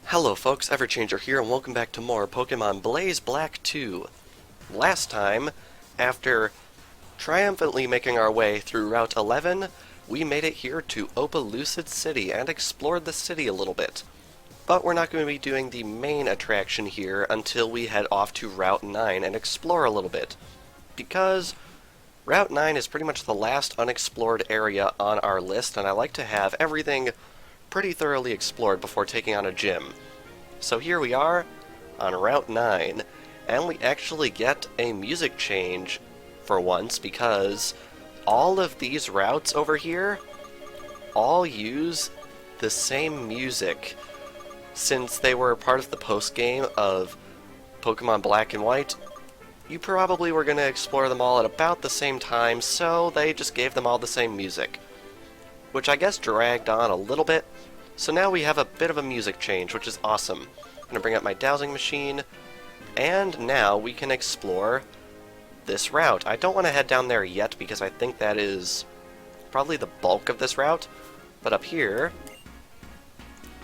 Hello folks, Everchanger here, and welcome back to more Pokemon Blaze Black 2. Last time, after triumphantly making our way through Route 11, we made it here to Opelucid City and explored the city a little bit. But we're not going to be doing the main attraction here until we head off to Route 9 and explore a little bit. Because Route 9 is pretty much the last unexplored area on our list, and I like to have everything pretty thoroughly explored before taking on a gym. So here we are on Route 9, and we actually get a music change for once because all of these routes over here all use the same music. Since they were part of the post-game of Pokemon Black and White, you probably were going to explore them all at about the same time, so they just gave them all the same music, which I guess dragged on a little bit. So now we have a bit of a music change, which is awesome. I'm going to bring up my dowsing machine, and now we can explore this route. I don't want to head down there yet because I think that is probably the bulk of this route, but up here,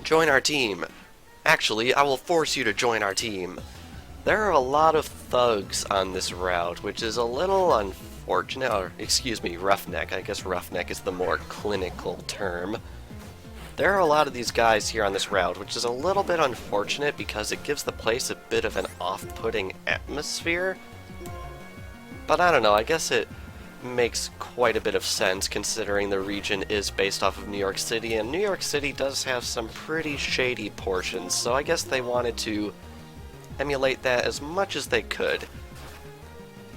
join our team. Actually, I will force you to join our team. There are a lot of thugs on this route, which is a little unfortunate, or excuse me, roughneck. I guess roughneck is the more clinical term. There are a lot of these guys here on this route, which is a little bit unfortunate because it gives the place a bit of an off-putting atmosphere. But I don't know, I guess it makes quite a bit of sense considering the region is based off of New York City, and New York City does have some pretty shady portions, so I guess they wanted to emulate that as much as they could.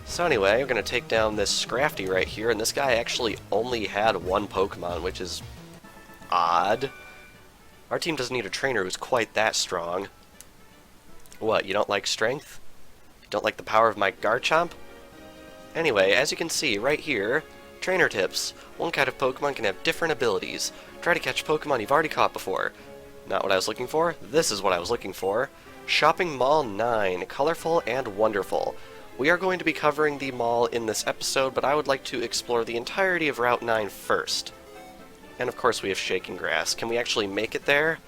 So anyway, we're going to take down this Scrafty right here, and this guy actually only had one Pokemon, which is odd. Our team doesn't need a trainer who's quite that strong. What, you don't like strength? You don't like the power of my Garchomp? Anyway, as you can see right here, trainer tips. One kind of Pokemon can have different abilities. Try to catch Pokemon you've already caught before. Not what I was looking for. This is what I was looking for. Shopping Mall 9, colorful and wonderful. We are going to be covering the mall in this episode, but I would like to explore the entirety of Route 9 first. And of course we have Shaking Grass. Can we actually make it there?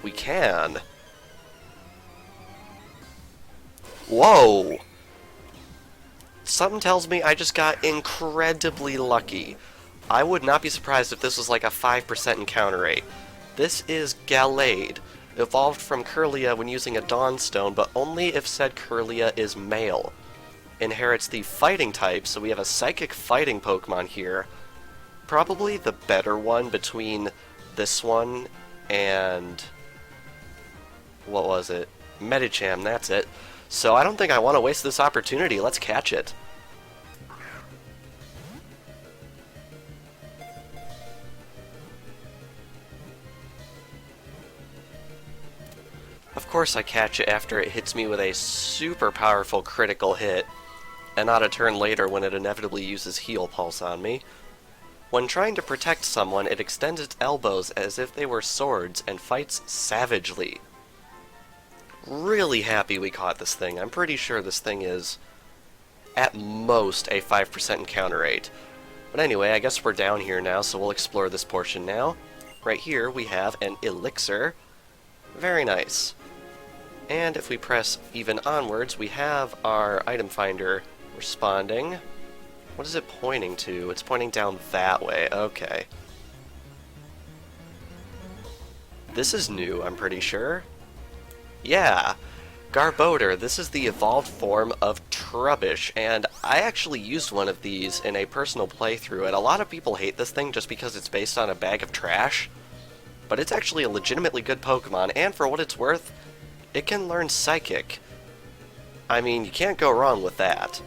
We can. Whoa! Something tells me I just got incredibly lucky. I would not be surprised if this was like a 5% encounter rate. This is Gallade, evolved from Kirlia when using a Dawnstone, but only if said Kirlia is male. Inherits the fighting type, so we have a psychic fighting Pokemon here. Probably the better one between this one and, what was it? Medicham, that's it. So I don't think I want to waste this opportunity. Let's catch it. Of course I catch it after it hits me with a super powerful critical hit, and not a turn later when it inevitably uses Heal Pulse on me. When trying to protect someone, it extends its elbows as if they were swords and fights savagely. Really happy we caught this thing. I'm pretty sure this thing is, at most, a 5% encounter rate. But anyway, I guess we're down here now, so we'll explore this portion now. Right here, we have an Elixir. Very nice. And if we press even onwards, we have our item finder responding. What is it pointing to? It's pointing down that way. Okay. This is new, I'm pretty sure. Yeah. Garbodor. This is the evolved form of Trubbish, and I actually used one of these in a personal playthrough, and a lot of people hate this thing just because it's based on a bag of trash. But it's actually a legitimately good Pokemon, and for what it's worth, it can learn Psychic. I mean, you can't go wrong with that.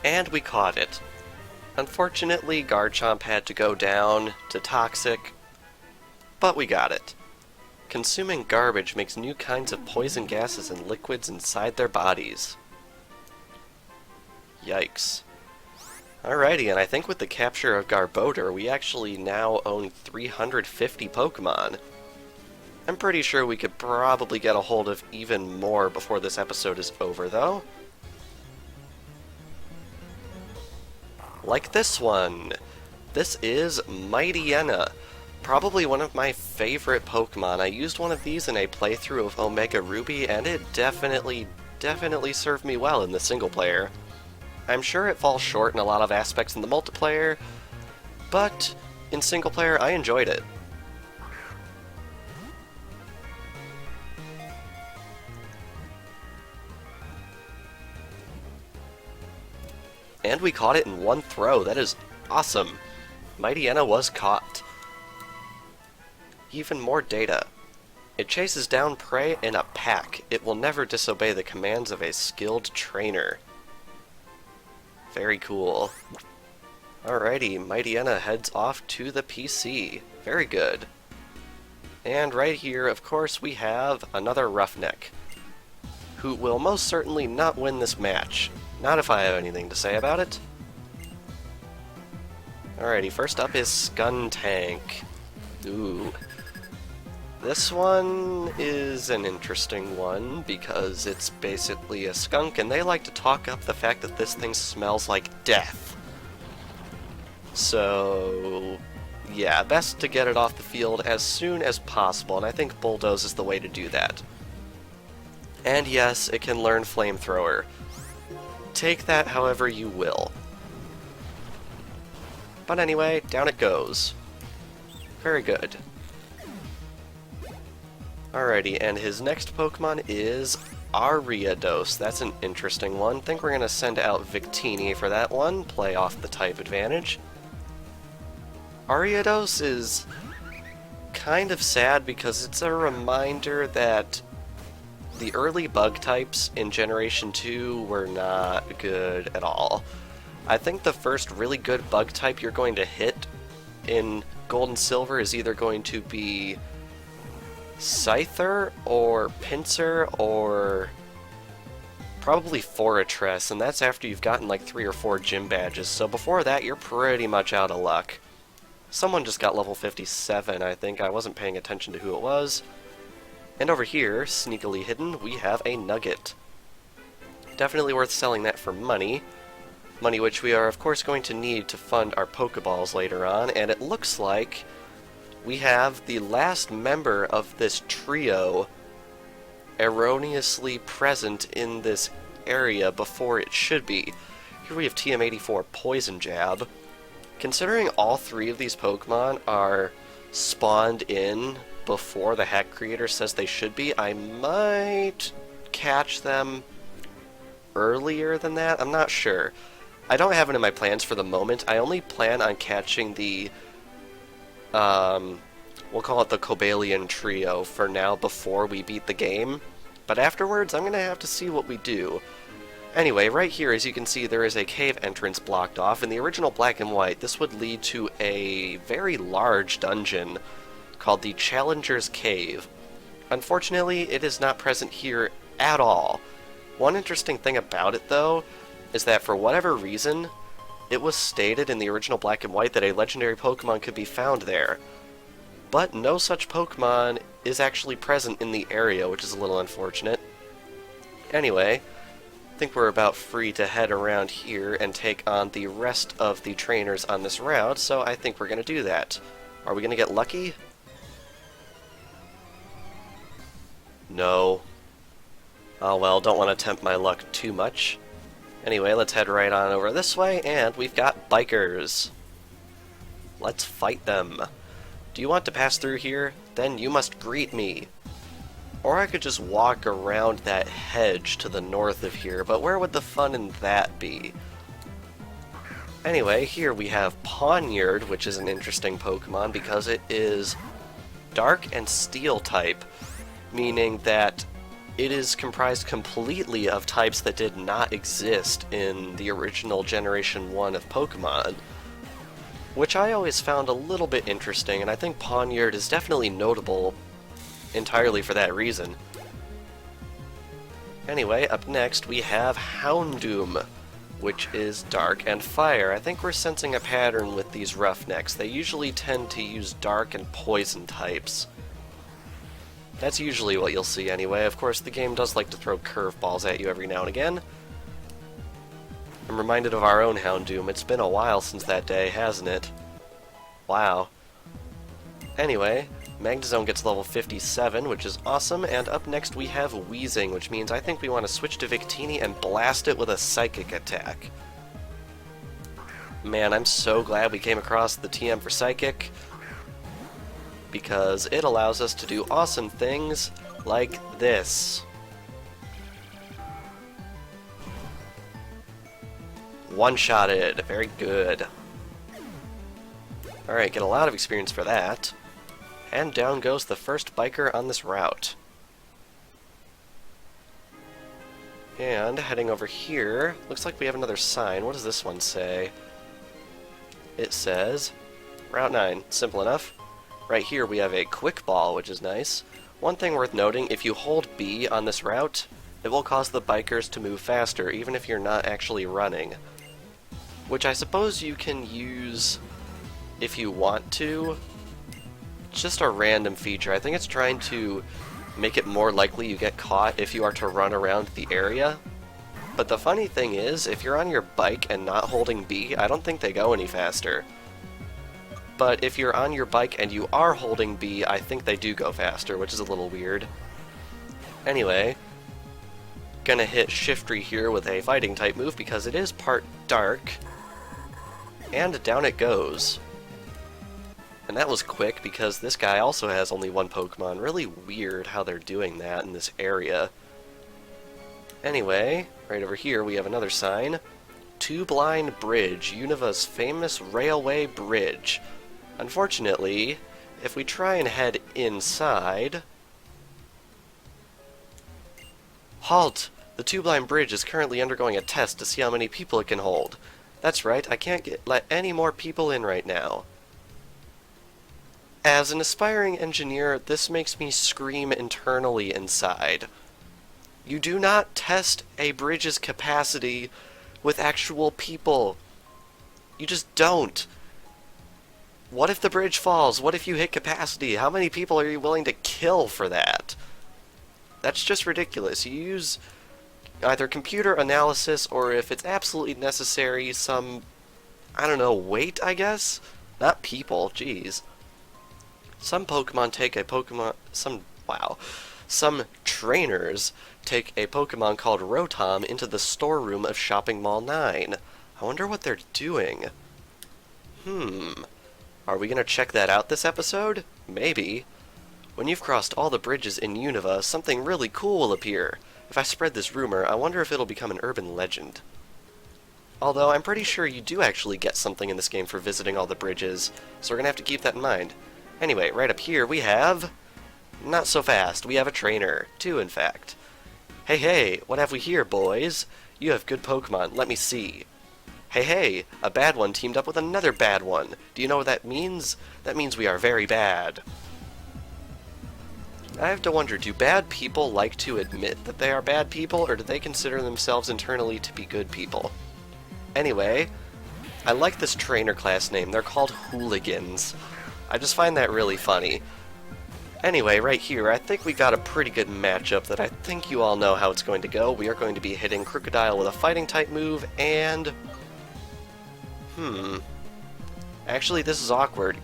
And we caught it. Unfortunately, Garchomp had to go down to Toxic, but we got it. Consuming garbage makes new kinds of poison gases and liquids inside their bodies. Yikes. Alrighty, and I think with the capture of Garbodor, we actually now own 350 Pokemon. I'm pretty sure we could probably get a hold of even more before this episode is over, though. Like this one. This is Mightyena. Probably one of my favorite Pokemon. I used one of these in a playthrough of Omega Ruby, and it definitely served me well in the single player. I'm sure it falls short in a lot of aspects in the multiplayer, but in single player I enjoyed it. And we caught it in one throw. That is awesome. Mightyena was caught. Even more data. It chases down prey in a pack. It will never disobey the commands of a skilled trainer. Very cool. Alrighty, Mightyena heads off to the PC. Very good. And right here, of course, we have another Roughneck, who will most certainly not win this match. Not if I have anything to say about it. Alrighty, first up is Skuntank. Ooh. This one is an interesting one because it's basically a skunk, and they like to talk up the fact that this thing smells like death. So, yeah, best to get it off the field as soon as possible, and I think Bulldoze is the way to do that. And yes, it can learn Flamethrower. Take that however you will. But anyway, down it goes. Very good. Alrighty, and his next Pokemon is Ariados. That's an interesting one. I think we're going to send out Victini for that one, play off the type advantage. Ariados is kind of sad because it's a reminder that the early bug types in Generation 2 were not good at all. I think the first really good bug type you're going to hit in Gold and Silver is either going to be Scyther or Pinsir or probably Fortress, and that's after you've gotten like 3 or 4 gym badges, so before that you're pretty much out of luck. Someone just got level 57, I think. I wasn't paying attention to who it was. And over here, sneakily hidden, we have a Nugget. Definitely worth selling that for money. Money which we are of course going to need to fund our Pokeballs later on, and it looks like we have the last member of this trio erroneously present in this area before it should be. Here we have TM84 Poison Jab. Considering all 3 of these Pokemon are spawned in before the hack creator says they should be, I might catch them earlier than that. I'm not sure. I don't have it in my plans for the moment. I only plan on catching the we'll call it the Cobalion trio for now before we beat the game, but afterwards I'm gonna have to see what we do. Anyway, right here, as you can see, there is a cave entrance blocked off. In the original Black and White, this would lead to a very large dungeon called the Challenger's Cave. Unfortunately, it is not present here at all. One interesting thing about it, though, is that for whatever reason, it was stated in the original Black and White that a legendary Pokemon could be found there. But no such Pokemon is actually present in the area, which is a little unfortunate. Anyway, I think we're about free to head around here and take on the rest of the trainers on this route, so I think we're going to do that. Are we going to get lucky? No. Oh well, don't want to tempt my luck too much. Anyway, let's head right on over this way, and we've got bikers. Let's fight them. Do you want to pass through here? Then you must greet me. Or I could just walk around that hedge to the north of here, but where would the fun in that be? Anyway, here we have Pawniard, which is an interesting Pokemon because it is Dark and Steel type, meaning that it is comprised completely of types that did not exist in the original Generation 1 of Pokemon, which I always found a little bit interesting, and I think Pawniard is definitely notable entirely for that reason. Anyway, up next we have Houndoom, which is Dark and Fire. I think we're sensing a pattern with these Roughnecks. They usually tend to use Dark and Poison types. That's usually what you'll see anyway. Of course, the game does like to throw curveballs at you every now and again. I'm reminded of our own Houndoom. It's been a while since that day, hasn't it? Wow. Anyway, Magnezone gets level 57, which is awesome, and up next we have Wheezing, which means I think we want to switch to Victini and blast it with a Psychic attack. Man, I'm so glad we came across the TM for Psychic, because it allows us to do awesome things like this. One-shotted. Very good. Alright, get a lot of experience for that. And down goes the first biker on this route. And heading over here, looks like we have another sign. What does this one say? It says Route 9. Simple enough. Right here we have a quick ball, which is nice. One thing worth noting, if you hold B on this route, it will cause the bikers to move faster, even if you're not actually running. Which I suppose you can use if you want to. It's just a random feature. I think it's trying to make it more likely you get caught if you are to run around the area. But the funny thing is, if you're on your bike and not holding B, I don't think they go any faster. But if you're on your bike and you are holding B, I think they do go faster, which is a little weird. Anyway, gonna hit Shiftry here with a fighting type move because it is part dark. And down it goes. And that was quick because this guy also has only one Pokemon. Really weird how they're doing that in this area. Anyway, right over here we have another sign. Two-Blind Bridge, Univa's famous railway bridge. Unfortunately, if we try and head inside... Halt! The Two-Blind Bridge is currently undergoing a test to see how many people it can hold. That's right, I can't let any more people in right now. As an aspiring engineer, this makes me scream internally inside. You do not test a bridge's capacity with actual people. You just don't. What if the bridge falls? What if you hit capacity? How many people are you willing to kill for that? That's just ridiculous. You use either computer analysis or, if it's absolutely necessary, some, I don't know, weight, I guess? Not people, jeez. Some Pokemon take a Pokemon... Some trainers take a Pokemon called Rotom into the storeroom of Shopping Mall 9. I wonder what they're doing. Are we gonna check that out this episode? Maybe. When you've crossed all the bridges in Univa, something really cool will appear. If I spread this rumor, I wonder if it'll become an urban legend. Although, I'm pretty sure you do actually get something in this game for visiting all the bridges, so we're gonna have to keep that in mind. Anyway, right up here we have... Not so fast, we have a trainer. Two, in fact. Hey, what have we here, boys? You have good Pokemon, let me see. Hey, a bad one teamed up with another bad one. Do you know what that means? That means we are very bad. I have to wonder, do bad people like to admit that they are bad people, or do they consider themselves internally to be good people? Anyway, I like this trainer class name. They're called Hooligans. I just find that really funny. Anyway, right here, I think we got a pretty good matchup that I think you all know how it's going to go. We are going to be hitting Crocodile with a fighting type move, and... Actually, this is awkward.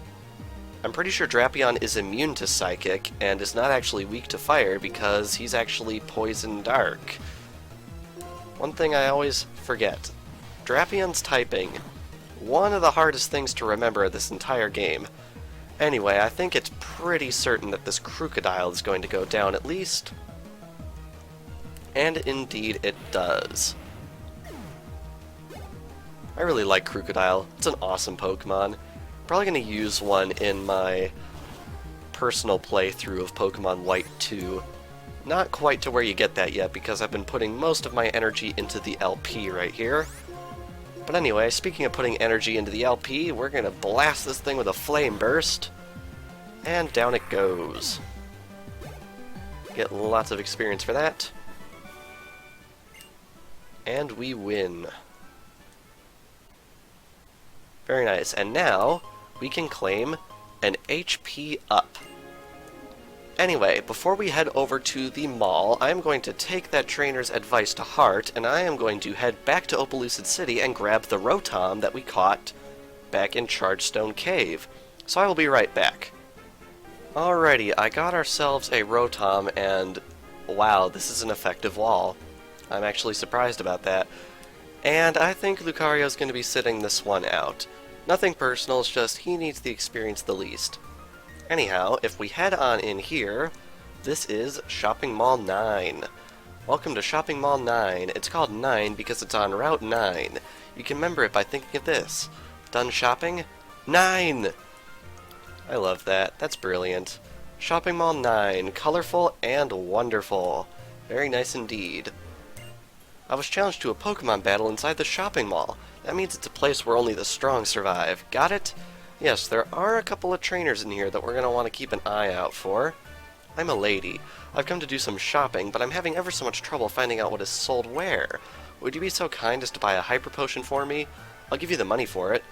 I'm pretty sure Drapion is immune to Psychic, and is not actually weak to Fire, because he's actually Poison Dark. One thing I always forget. Drapion's typing. One of the hardest things to remember this entire game. Anyway, I think it's pretty certain that this Crocodile is going to go down at least. And indeed it does. I really like Crocodile. It's an awesome Pokemon. Probably going to use one in my personal playthrough of Pokemon White 2. Not quite to where you get that yet, because I've been putting most of my energy into the LP right here. But anyway, speaking of putting energy into the LP, we're going to blast this thing with a Flame Burst. And down it goes. Get lots of experience for that. And we win. Very nice. And now, we can claim an HP up. Anyway, before we head over to the mall, I am going to take that trainer's advice to heart, and I am going to head back to Opelucid City and grab the Rotom that we caught back in Chargestone Cave. So I will be right back. Alrighty, I got ourselves a Rotom, and wow, this is an effective wall. I'm actually surprised about that. And I think Lucario's going to be sitting this one out. Nothing personal, it's just he needs the experience the least. Anyhow, if we head on in here, this is Shopping Mall 9. Welcome to Shopping Mall 9. It's called 9 because it's on Route 9. You can remember it by thinking of this. Done shopping? 9! I love that. That's brilliant. Shopping Mall 9. Colorful and wonderful. Very nice indeed. I was challenged to a Pokemon battle inside the shopping mall. That means it's a place where only the strong survive. Got it? Yes, there are a couple of trainers in here that we're going to want to keep an eye out for. I'm a lady. I've come to do some shopping, but I'm having ever so much trouble finding out what is sold where. Would you be so kind as to buy a Hyper Potion for me? I'll give you the money for it.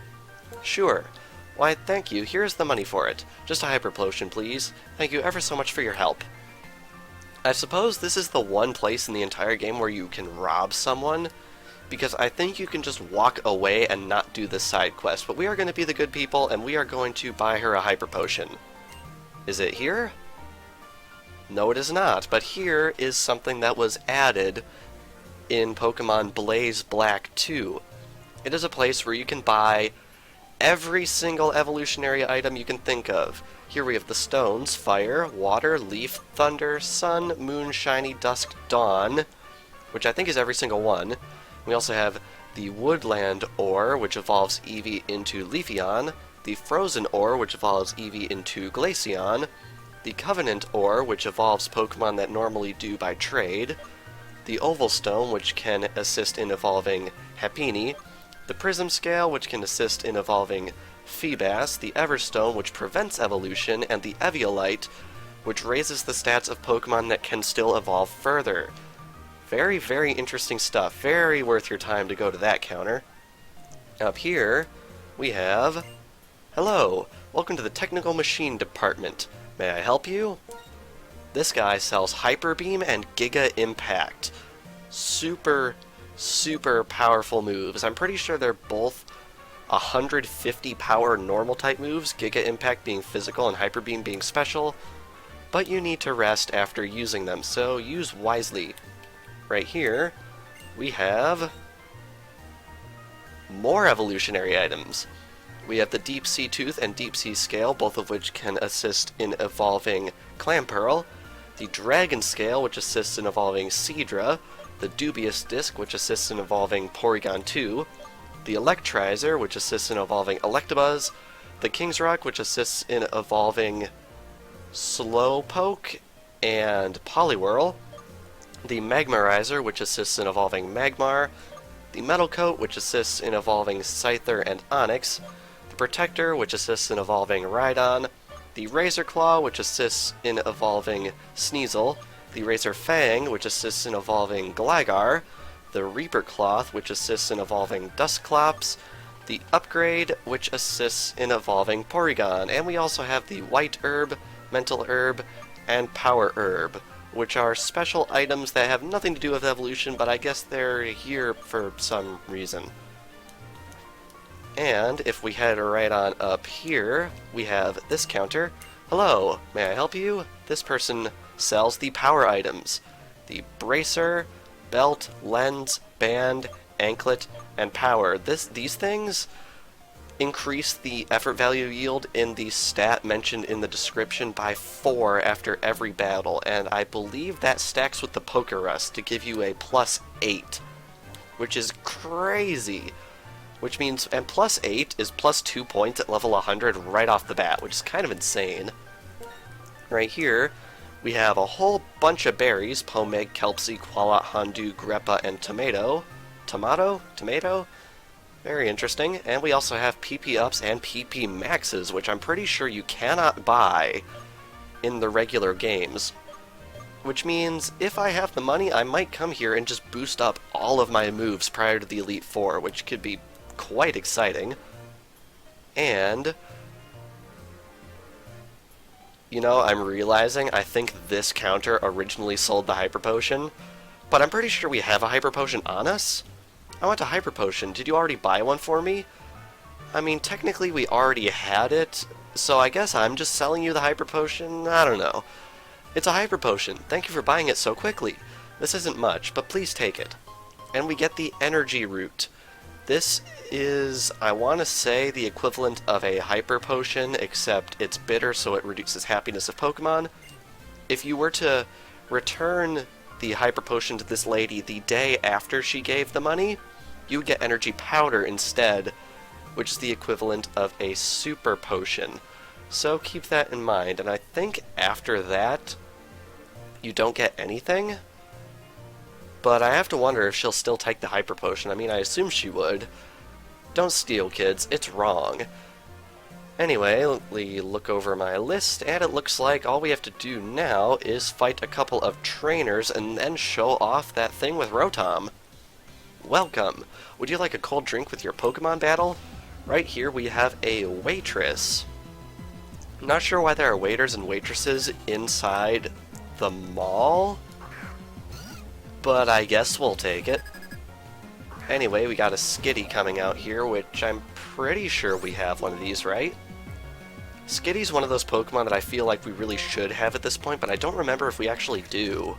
Sure. Why, thank you. Here's the money for it. Just a Hyper Potion, please. Thank you ever so much for your help. I suppose this is the one place in the entire game where you can rob someone, because I think you can just walk away and not do this side quest, but we are going to be the good people, and we are going to buy her a Hyper Potion. Is it here? No, it is not, but here is something that was added in Pokemon Blaze Black 2. It is a place where you can buy every single evolutionary item you can think of. Here we have the stones: Fire, Water, Leaf, Thunder, Sun, Moon, Shiny, Dusk, Dawn, which I think is every single one. We also have the Woodland Ore, which evolves Eevee into Leafeon, the Frozen Ore, which evolves Eevee into Glaceon, the Covenant Ore, which evolves Pokemon that normally do by trade, the Oval Stone, which can assist in evolving Happiny, the Prism Scale, which can assist in evolving Feebas, the Everstone, which prevents evolution, and the Eviolite, which raises the stats of Pokemon that can still evolve further. Very, very interesting stuff. Very worth your time to go to that counter. Up here, we have... Hello, welcome to the Technical Machine Department. May I help you? This guy sells Hyper Beam and Giga Impact. Super, super powerful moves. I'm pretty sure they're both 150 power normal type moves, Giga Impact being physical and Hyper Beam being special, but you need to rest after using them, so use wisely. Right here, we have more evolutionary items. We have the Deep Sea Tooth and Deep Sea Scale, both of which can assist in evolving Clamperl, the Dragon Scale, which assists in evolving Seadra, the Dubious Disc, which assists in evolving Porygon 2, the Electrizer, which assists in evolving Electabuzz, the King's Rock, which assists in evolving Slowpoke and Poliwhirl, the Magmarizer, which assists in evolving Magmar, the Metal Coat, which assists in evolving Scyther and Onix, the Protector, which assists in evolving Rhydon, the Razor Claw, which assists in evolving Sneasel, the Razor Fang, which assists in evolving Gligar, the Reaper Cloth, which assists in evolving Dusclops, the Upgrade, which assists in evolving Porygon, and we also have the White Herb, Mental Herb, and Power Herb, which are special items that have nothing to do with evolution, but I guess they're here for some reason. And if we head right on up here, we have this counter. Hello, may I help you? This person sells the power items: the Bracer, Belt, Lens, Band, Anklet, and Power. These things increase the effort value yield in the stat mentioned in the description by 4 after every battle, and I believe that stacks with the Poker Rest to give you a +8, which is crazy. Which means, and +8 is +2 points at level 100 right off the bat, which is kind of insane. Right here, we have a whole bunch of berries: Pomeg, Kelpsie, Qualot, Houndoom, Greppa, and Tomato. Tomato? Very interesting. And we also have PP Ups and PP Maxes, which I'm pretty sure you cannot buy in the regular games. Which means, if I have the money, I might come here and just boost up all of my moves prior to the Elite Four, which could be quite exciting. And You know, I'm realizing I think this counter originally sold the Hyper Potion, but I'm pretty sure we have a Hyper Potion on us? I want a Hyper Potion. Did you already buy one for me? I mean, technically we already had it, so I guess I'm just selling you the Hyper Potion? I don't know. It's a Hyper Potion. Thank you for buying it so quickly. This isn't much, but please take it. And we get the Energy Root. This is, I want to say, the equivalent of a Hyper Potion, except it's bitter, so it reduces happiness of Pokemon. If you were to return the Hyper Potion to this lady the day after she gave the money, you would get Energy Powder instead, which is the equivalent of a Super Potion. So keep that in mind, and I think after that, you don't get anything? But I have to wonder if she'll still take the Hyper Potion. I mean, I assume she would. Don't steal, kids. It's wrong. Anyway, let me look over my list, and it looks like all we have to do now is fight a couple of trainers and then show off that thing with Rotom. Welcome. Would you like a cold drink with your Pokemon battle? Right here we have a waitress. Not sure why there are waiters and waitresses inside the mall, but I guess we'll take it. Anyway, we got a Skitty coming out here, which I'm pretty sure we have one of these, right? Skitty's one of those Pokemon that I feel like we really should have at this point, but I don't remember if we actually do.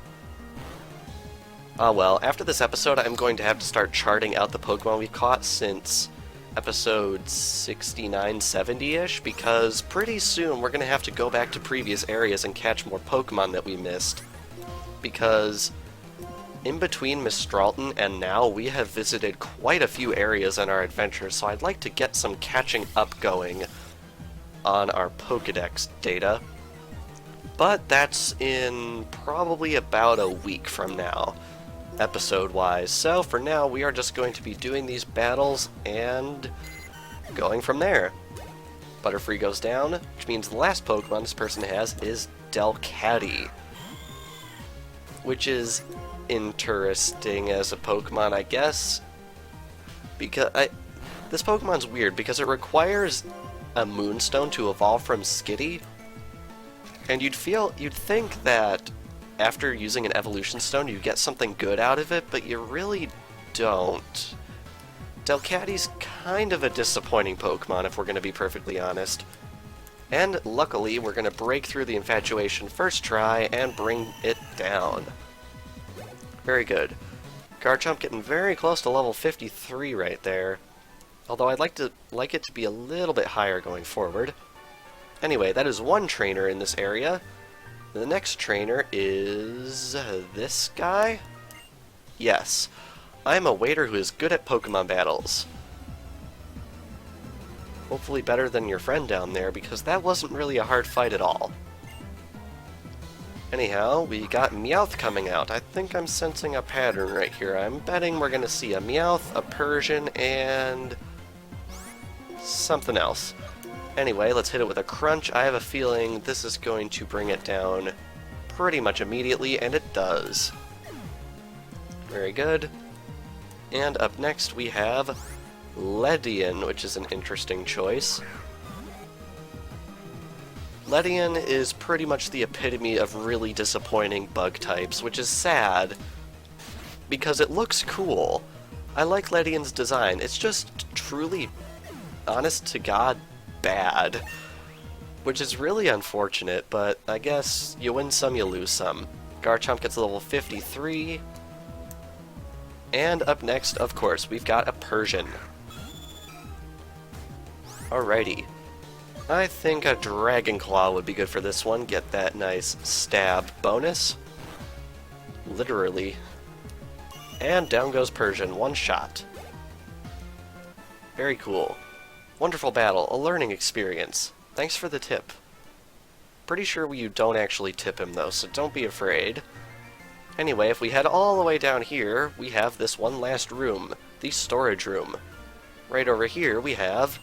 Ah well, after this episode I'm going to have to start charting out the Pokemon we've caught since episode 69, 70-ish, because pretty soon we're going to have to go back to previous areas and catch more Pokemon that we missed. Because in between Miss Stralton and now, we have visited quite a few areas in our adventure, so I'd like to get some catching up going on our Pokedex data. But that's in probably about a week from now, episode-wise. So for now, we are just going to be doing these battles and going from there. Butterfree goes down, which means the last Pokemon this person has is Delcatty, which is interesting as a Pokemon, I guess, because this Pokemon's weird because it requires a Moonstone to evolve from Skitty, and you'd think that after using an Evolution Stone you'd get something good out of it, but you really don't. Delcatty's kind of a disappointing Pokemon, if we're going to be perfectly honest. And luckily, we're going to break through the Infatuation first try and bring it down. Very good. Garchomp getting very close to level 53 right there. Although I'd like it to be a little bit higher going forward. Anyway, that is one trainer in this area. The next trainer is this guy? Yes. I'm a waiter who is good at Pokemon battles. Hopefully better than your friend down there, because that wasn't really a hard fight at all. Anyhow, we got Meowth coming out. I think I'm sensing a pattern right here. I'm betting we're going to see a Meowth, a Persian, and something else. Anyway, let's hit it with a Crunch. I have a feeling this is going to bring it down pretty much immediately, and it does. Very good. And up next we have Ledian, which is an interesting choice. Ledian is pretty much the epitome of really disappointing bug types, which is sad, because it looks cool. I like Ledian's design. It's just truly, honest to God, bad. Which is really unfortunate, but I guess you win some, you lose some. Garchomp gets level 53. And up next, of course, we've got a Persian. Alrighty. I think a Dragon Claw would be good for this one. Get that nice stab bonus. Literally. And down goes Persian. One shot. Very cool. Wonderful battle. A learning experience. Thanks for the tip. Pretty sure you don't actually tip him though, so don't be afraid. Anyway, if we head all the way down here, we have this one last room. The storage room. Right over here we have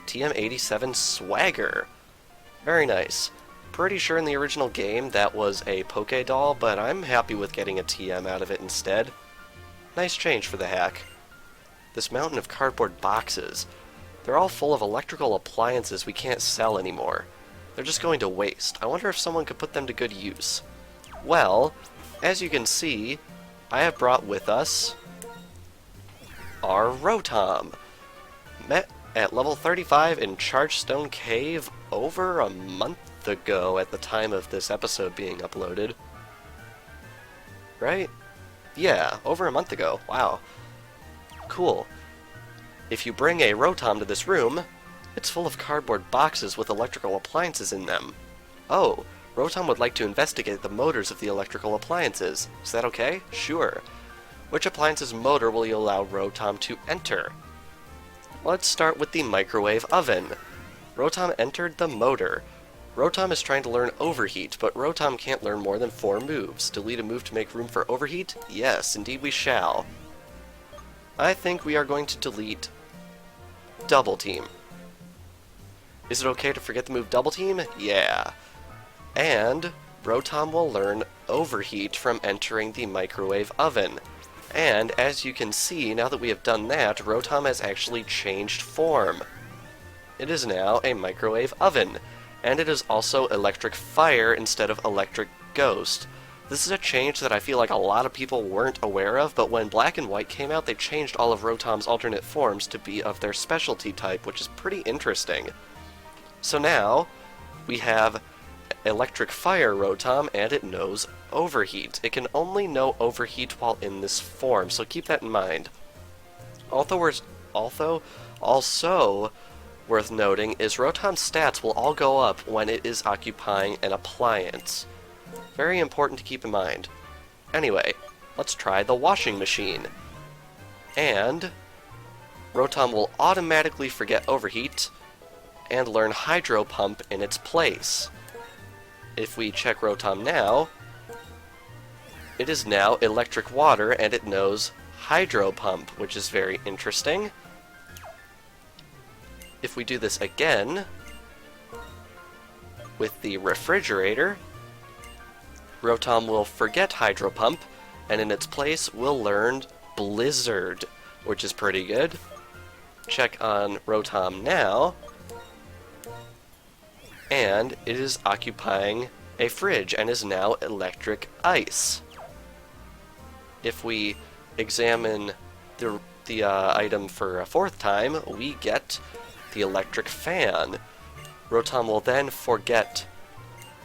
TM87 Swagger. Very nice. Pretty sure in the original game that was a Poké Doll, but I'm happy with getting a TM out of it instead. Nice change for the hack. This mountain of cardboard boxes. They're all full of electrical appliances we can't sell anymore. They're just going to waste. I wonder if someone could put them to good use. Well, as you can see, I have brought with us our Rotom. Met at level 35 in Chargestone Cave over a month ago at the time of this episode being uploaded. Right? Yeah, over a month ago. Wow. Cool. If you bring a Rotom to this room, it's full of cardboard boxes with electrical appliances in them. Oh, Rotom would like to investigate the motors of the electrical appliances. Is that okay? Sure. Which appliance's motor will you allow Rotom to enter? Let's start with the microwave oven. Rotom entered the motor. Rotom is trying to learn Overheat, but Rotom can't learn more than 4 moves. Delete a move to make room for Overheat? Yes, indeed we shall. I think we are going to delete Double Team. Is it okay to forget the move Double Team? Yeah. And Rotom will learn Overheat from entering the microwave oven. And as you can see, now that we have done that, Rotom has actually changed form. It is now a microwave oven, and it is also electric fire instead of electric ghost. This is a change that I feel like a lot of people weren't aware of, but when Black and White came out, they changed all of Rotom's alternate forms to be of their specialty type, which is pretty interesting. So now, we have electric fire Rotom, and it knows Overheat. It can only know Overheat while in this form, so keep that in mind. Also worth noting is Rotom's stats will all go up when it is occupying an appliance. Very important to keep in mind. Anyway, let's try the washing machine. And Rotom will automatically forget Overheat and learn Hydro Pump in its place. If we check Rotom now, it is now electric water and it knows Hydro Pump, which is very interesting. If we do this again with the refrigerator, Rotom will forget Hydro Pump, and in its place will learn Blizzard, which is pretty good. Check on Rotom now, and it is occupying a fridge and is now electric ice. If we examine the item for a 4th time, we get the electric fan. Rotom will then forget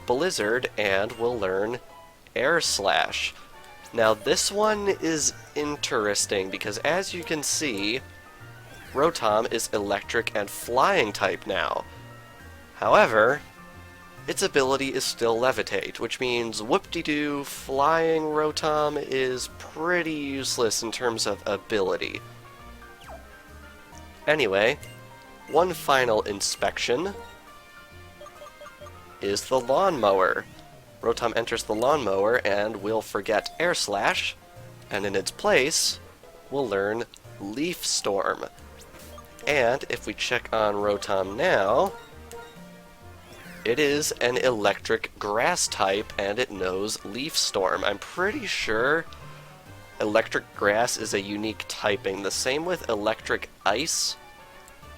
Blizzard and will learn Air Slash. Now this one is interesting because as you can see, Rotom is electric and flying type now. However, its ability is still Levitate, which means whoop-de-doo, flying Rotom is pretty useless in terms of ability. Anyway, one final inspection is the lawnmower. Rotom enters the lawnmower and will forget Air Slash, and in its place, will learn Leaf Storm. And if we check on Rotom now, it is an electric grass type and it knows Leaf Storm. I'm pretty sure electric grass is a unique typing. The same with electric ice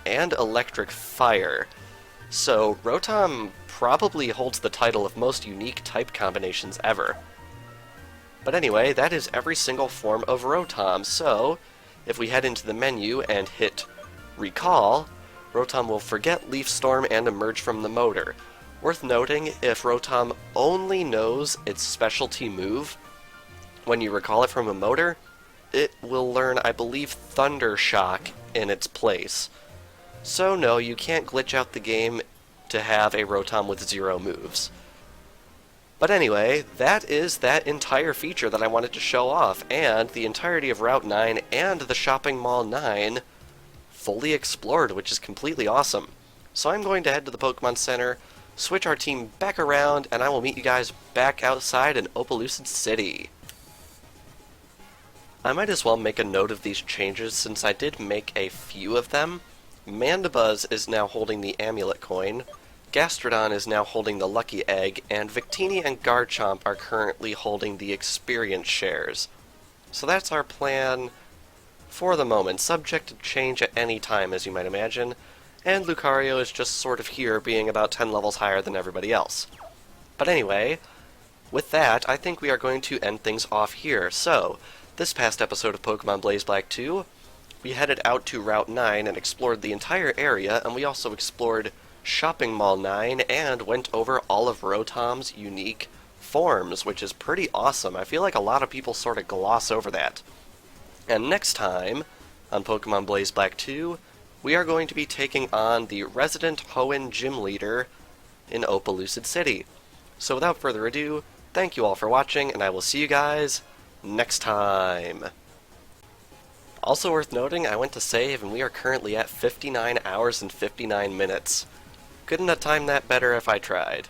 and electric fire. So Rotom probably holds the title of most unique type combinations ever. But anyway, that is every single form of Rotom, so if we head into the menu and hit Recall, Rotom will forget Leaf Storm and emerge from the motor. Worth noting, if Rotom only knows its specialty move, when you recall it from a motor, it will learn, I believe, Thunder Shock in its place. So no, you can't glitch out the game to have a Rotom with 0 moves. But anyway, that is that entire feature that I wanted to show off, and the entirety of Route 9 and the Shopping Mall 9 fully explored, which is completely awesome. So I'm going to head to the Pokemon Center, switch our team back around, and I will meet you guys back outside in Opelucid City. I might as well make a note of these changes since I did make a few of them. Mandibuzz is now holding the Amulet Coin, Gastrodon is now holding the Lucky Egg, and Victini and Garchomp are currently holding the Experience Shares. So that's our plan for the moment, subject to change at any time, as you might imagine. and Lucario is just sort of here, being about 10 levels higher than everybody else. But anyway, with that, I think we are going to end things off here. So, this past episode of Pokemon Blaze Black 2, we headed out to Route 9 and explored the entire area, and we also explored Shopping Mall 9 and went over all of Rotom's unique forms, which is pretty awesome. I feel like a lot of people sort of gloss over that. And next time, on Pokemon Blaze Black 2, we are going to be taking on the resident Hoenn gym leader in Opelucid City. So without further ado, thank you all for watching, and I will see you guys next time. Also worth noting, I went to save, and we are currently at 59 hours and 59 minutes. Couldn't have timed that better if I tried.